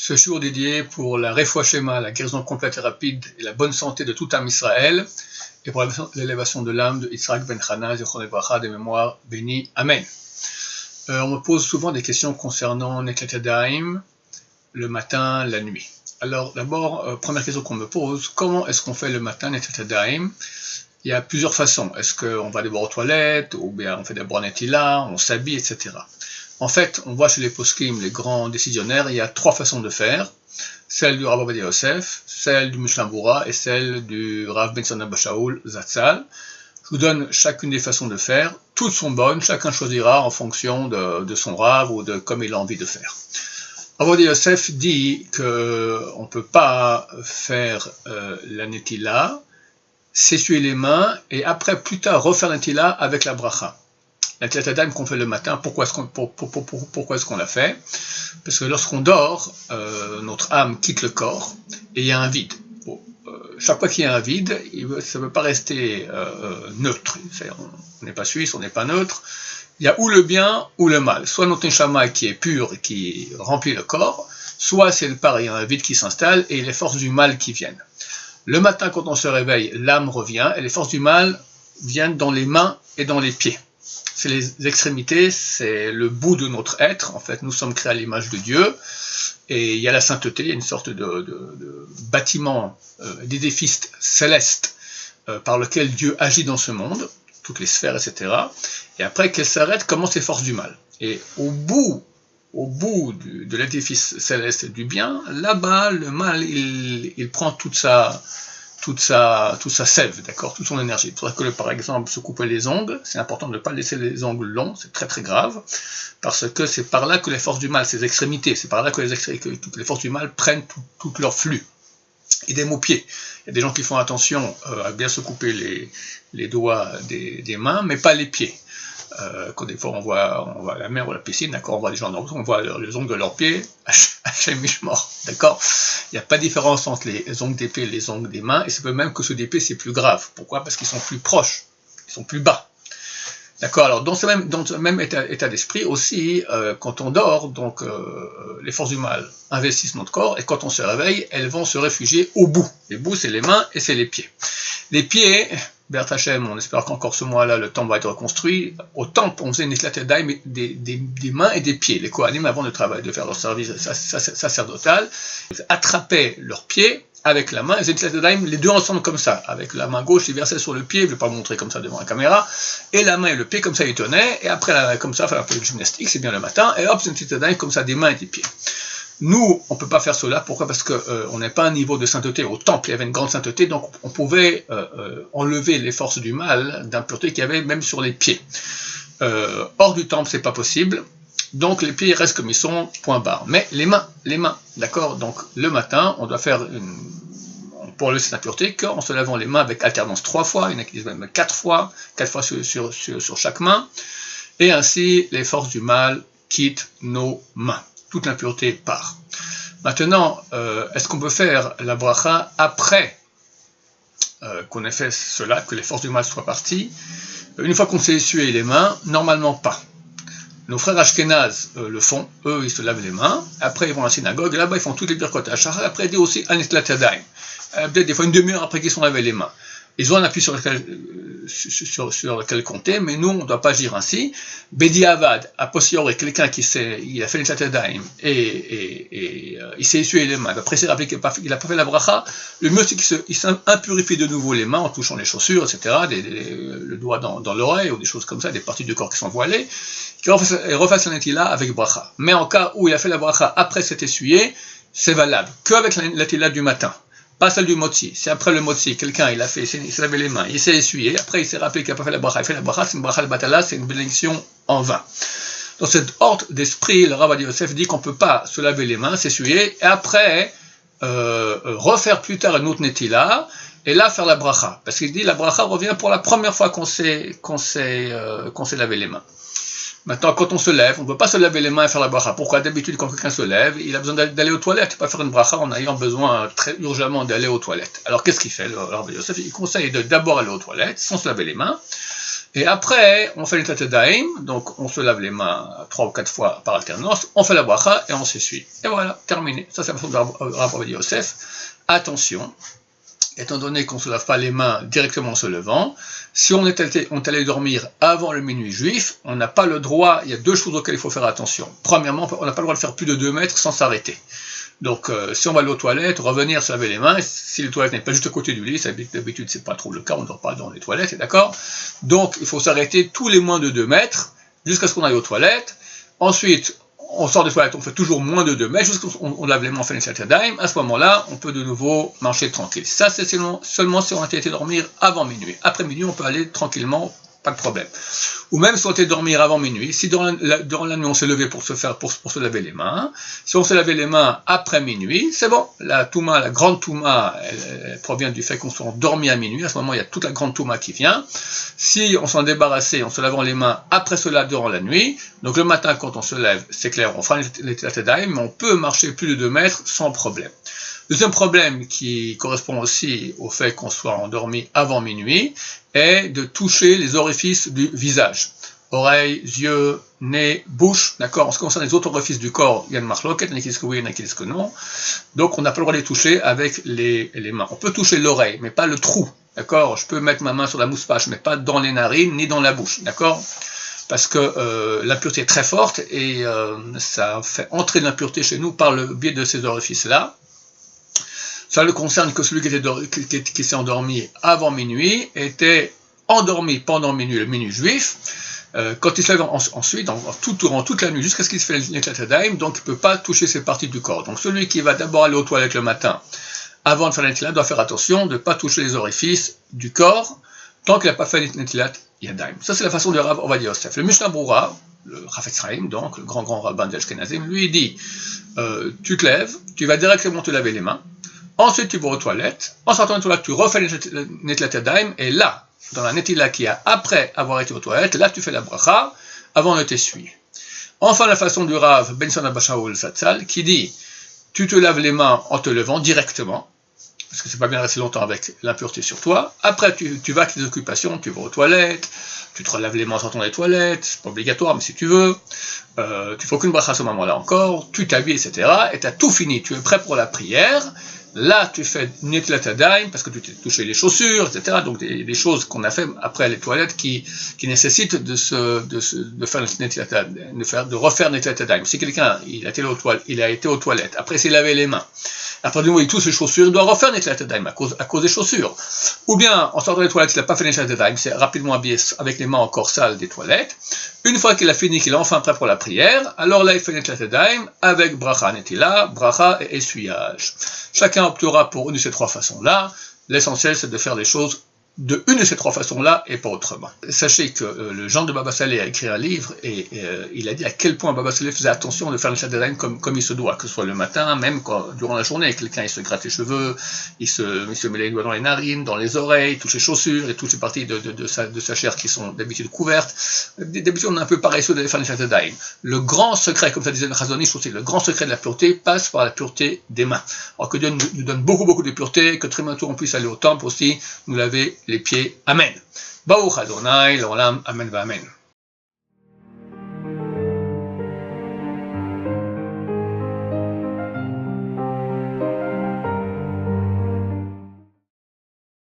Ce jour dédié pour la Refoua Shema, la guérison complète et rapide et la bonne santé de tout âme Israël, et pour l'élévation de l'âme de Yitzhak ben Chana, Zichron Livracha, des mémoires bénies. Amen. On me pose souvent des questions concernant Netlat Yadayim, le matin, la nuit. Alors d'abord, première question qu'on me pose, comment est-ce qu'on fait le matin Netlat Yadayim? Il y a plusieurs façons. Est-ce qu'on va d'abord aux toilettes, ou bien on fait d'abord Netila, on s'habille, etc. En fait, on voit chez les poskim, les grands décisionnaires, il y a trois façons de faire. Celle du Rav Ovadia Yosef, celle du Mishnah Berurah et celle du Rav Ben Tzadok Shaul Zatzal. Je vous donne chacune des façons de faire. Toutes sont bonnes, chacun choisira en fonction de son Rav ou de comme il a envie de faire. Rav Ovadia Yosef dit qu'on ne peut pas faire la Netila, s'essuyer les mains et après plus tard refaire la Netila avec la bracha. La Netlat Yadayim qu'on fait le matin, pourquoi est-ce qu'on la fait? Parce que lorsqu'on dort, notre âme quitte le corps et il y a un vide. Bon, chaque fois qu'il y a un vide, ça ne peut pas rester neutre. On n'est pas suisse, on n'est pas neutre. Il y a ou le bien ou le mal. Soit notre neshama qui est pur et qui remplit le corps, soit c'est le pareil, il y a un vide qui s'installe et les forces du mal qui viennent. Le matin, quand on se réveille, l'âme revient et les forces du mal viennent dans les mains et dans les pieds. C'est les extrémités, c'est le bout de notre être. En fait, nous sommes créés à l'image de Dieu. Et il y a la sainteté, il y a une sorte de bâtiment, d'édifice céleste par lequel Dieu agit dans ce monde, toutes les sphères, etc. Et après qu'elle s'arrête, commencent les forces du mal. Et au bout de l'édifice céleste du bien, là-bas, le mal, il prend toute sa sève, d'accord, toute son énergie. Il faudrait que, par exemple, se couper les ongles, c'est important de ne pas laisser les ongles longs, c'est très très grave, parce que c'est par là que les forces du mal, ces extrémités, c'est par là que les forces du mal prennent tout leur flux. Idem aux pieds. Il y a des gens qui font attention à bien se couper les doigts des mains, mais pas les pieds. Quand des fois on voit la mer ou la piscine, d'accord, on voit des gens dans on voit les ongles de leurs pieds, Hachem Mishmor, d'accord. Il n'y a pas de différence entre les ongles des pieds et les ongles des mains, et c'est peut même que ceux des pieds c'est plus grave. Pourquoi? Parce qu'ils sont plus proches, ils sont plus bas. D'accord. Alors dans ce même état d'esprit aussi, quand on dort, donc les forces du mal investissent notre corps, et quand on se réveille, elles vont se réfugier au bout. Les bouts c'est les mains et c'est les pieds. Les pieds, B'ezrat Hashem, on espère qu'encore ce mois-là, le temple va être reconstruit. Au temple, on faisait une Netlat Yadayim des mains et des pieds. Les Kohanim, avant de faire leur service sacerdotal, ils attrapaient leurs pieds avec la main, et Netlat Yadayim, les deux ensemble comme ça. Avec la main gauche, ils versaient sur le pied, je ne vais pas le montrer comme ça devant la caméra, et la main et le pied, comme ça, ils tenaient, et après, comme ça, faire un peu de gymnastique, c'est bien le matin, et hop, c'est une Netlat Yadayim comme ça, des mains et des pieds. Nous, on ne peut pas faire cela. Pourquoi? Parce qu'on n'est pas à un niveau de sainteté. Au temple, il y avait une grande sainteté, donc on pouvait enlever les forces du mal, d'impureté qu'il y avait même sur les pieds. Hors du temple, c'est pas possible. Donc les pieds restent comme ils sont, point barre. Mais les mains, d'accord? Donc le matin, on doit faire pour enlever cette impureté, en se lavant les mains avec alternance 3 fois, il y en a qui disent même 4 fois sur chaque main. Et ainsi, les forces du mal quittent nos mains. Toute l'impureté part. Maintenant, est-ce qu'on peut faire la bracha après qu'on ait fait cela, que les forces du mal soient parties? Une fois qu'on s'est essuyé les mains, normalement pas. Nos frères Ashkenaz le font, eux ils se lavent les mains, après ils vont à la synagogue, et là-bas ils font toutes les birkot hachar, après ils disent aussi un Netlat Yadayim, peut-être des fois une demi-heure après qu'ils sont lavés les mains. Ils ont un appui sur lequel compter, mais nous, on ne doit pas agir ainsi. Bedi Avad, a posteriori, quelqu'un il a fait les Netlat Yadayim et il s'est essuyé les mains. Après, il s'est rappelé qu'il n'a pas fait la bracha. Le mieux, c'est qu'il s'impurifie de nouveau les mains en touchant les chaussures, etc., le doigt dans l'oreille ou des choses comme ça, des parties du corps qui sont voilées, qu'il refasse la netila avec bracha. Mais en cas où il a fait la bracha après s'être essuyé, c'est valable. Qu'avec la netila du matin. Pas celle du motzi. Si après le motzi, quelqu'un il s'est lavé les mains, il s'est essuyé, après il s'est rappelé qu'il n'a pas fait la bracha, il fait la bracha, c'est une bracha al-batala, c'est une bénédiction en vain. Dans cet ordre d'esprit, le Rav Ovadia Yosef dit qu'on ne peut pas se laver les mains, s'essuyer, et après refaire plus tard une autre netila, et là faire la bracha. Parce qu'il dit la bracha revient pour la première fois qu'on s'est lavé les mains. Maintenant, quand on se lève, on ne peut pas se laver les mains et faire la bracha. Pourquoi? D'habitude, quand quelqu'un se lève, il a besoin d'aller aux toilettes, pas faire une bracha en ayant besoin très urgemment d'aller aux toilettes. Alors, qu'est-ce qu'il fait? Le Rav Ovadia Yosef, il conseille de d'abord aller aux toilettes, sans se laver les mains, Et après, on fait Netilat Yadayim, donc on se lave les mains 3 ou 4 fois par alternance, on fait la bracha et on s'essuie. Et voilà, terminé. Ça c'est la façon de Rav Ovadia Yosef. Attention, étant donné qu'on ne se lave pas les mains directement en se levant, si on est allé dormir avant le minuit juif, on n'a pas le droit, il y a 2 choses auxquelles il faut faire attention. Premièrement, on n'a pas le droit de faire plus de 2 mètres sans s'arrêter. Donc, si on va aller aux toilettes, revenir se laver les mains, si les toilettes n'est pas juste à côté du lit, d'habitude c'est pas trop le cas, on ne dort pas dans les toilettes, d'accord? Donc, il faut s'arrêter tous les moins de 2 mètres, jusqu'à ce qu'on aille aux toilettes. Ensuite, on sort des toilettes, on fait toujours moins de 2 mètres, jusqu'à ce qu'on lave les mains, on fait Netilat Yadayim. À ce moment-là, on peut de nouveau marcher tranquille. Ça, c'est seulement si on a été dormir avant minuit. Après minuit, on peut aller tranquillement, pas de problème. Ou même si on était dormir avant minuit, si durant la nuit on s'est levé pour se laver les mains, si on s'est lavé les mains après minuit, c'est bon. La touma, la grande touma, elle provient du fait qu'on soit endormi à minuit. À ce moment, il y a toute la grande touma qui vient. Si on s'en débarrassait en se lavant les mains après cela durant la nuit, donc le matin quand on se lève, c'est clair, on fera les Yadayim, mais on peut marcher plus de 2 mètres sans problème. Deuxième problème qui correspond aussi au fait qu'on soit endormi avant minuit est de toucher les orifices du visage. Oreilles, yeux, nez, bouche, d'accord? En ce qui concerne les autres orifices du corps, il y a une marloquette, il y en a qui disent que oui, il y en a qui disent que non. Donc on n'a pas le droit de les toucher avec les mains. On peut toucher l'oreille, mais pas le trou, d'accord? Je peux mettre ma main sur la moustache, mais pas dans les narines ni dans la bouche, d'accord? Parce que l'impureté est très forte et ça fait entrer de l'impureté chez nous par le biais de ces orifices-là. Ça ne concerne que celui qui s'est endormi avant minuit, était endormi pendant minuit, le minuit juif. Quand il se lève ensuite, durant toute la nuit, jusqu'à ce qu'il se fait le Netilat Yadayim, donc il ne peut pas toucher ces parties du corps. Donc celui qui va d'abord aller aux toilettes le matin, avant de faire le Netilat, doit faire attention de ne pas toucher les orifices du corps, tant qu'il n'a pas fait le Netilat Yadayim. Ça c'est la façon de Rav Ovadia Yosef. Le Mishnah Brura, le Chafetz Chaim, donc le grand rabbin d'Ashkenazim, lui dit, tu te lèves, tu vas directement te laver les mains, ensuite tu vas aux toilettes, en sortant des toilettes tu refais le Netilat Yadayim, et là, dans la Netila qui a après avoir été aux toilettes, là tu fais la bracha avant de t'essuyer. Enfin la façon du Rav Benson Abba Shaul Zatzal qui dit, tu te laves les mains en te levant directement, parce que c'est pas bien de rester longtemps avec l'impureté sur toi. Après, tu vas avec tes occupations, tu vas aux toilettes, tu te relaves les mains en sortant des toilettes, c'est pas obligatoire, mais si tu veux, tu fais aucune bracha à ce moment-là encore, tu t'habilles, etc. Et tu as tout fini, tu es prêt pour la prière. Là, tu fais Netilat Yadayim, parce que tu t'es touché les chaussures, etc. Donc, des choses qu'on a fait après les toilettes qui nécessitent de faire de refaire Netilat Yadayim. Si quelqu'un, il a été aux toilettes, après s'il lavait les mains, après de nouveau, il touche les chaussures, il doit refaire Netilat Yadayim à cause des chaussures. Ou bien, en sortant des toilettes, il n'a pas fait Netilat Yadayim, c'est rapidement habillé avec les mains encore sales des toilettes. Une fois qu'il a fini, qu'il est enfin prêt pour la prière, alors là, il fait Netilat Yadayim avec bracha netila, bracha et essuyage. Chacun optera pour une de ces 3 façons-là. L'essentiel, c'est de faire les choses de une de ces 3 façons-là et pas autrement. Sachez que le Jean de Baba Saleh a écrit un livre et il a dit à quel point Baba Saleh faisait attention de faire le Netilat Yadayim comme il se doit, que ce soit le matin, même durant la journée. Quelqu'un il se gratte les cheveux, il se met les doigts dans les narines, dans les oreilles, touche les chaussures et toutes ces parties de sa chair qui sont d'habitude couvertes. D'habitude on est un peu paresseux d'aller faire le Netilat Yadayim. Le grand secret, comme ça disait le Chazon Ish aussi, le grand secret de la pureté passe par la pureté des mains. Alors que Dieu nous donne beaucoup de pureté, que très bientôt on puisse aller au temple aussi, nous laver les pieds. Amen. Baruch Adonai, l'olam, amen, amen.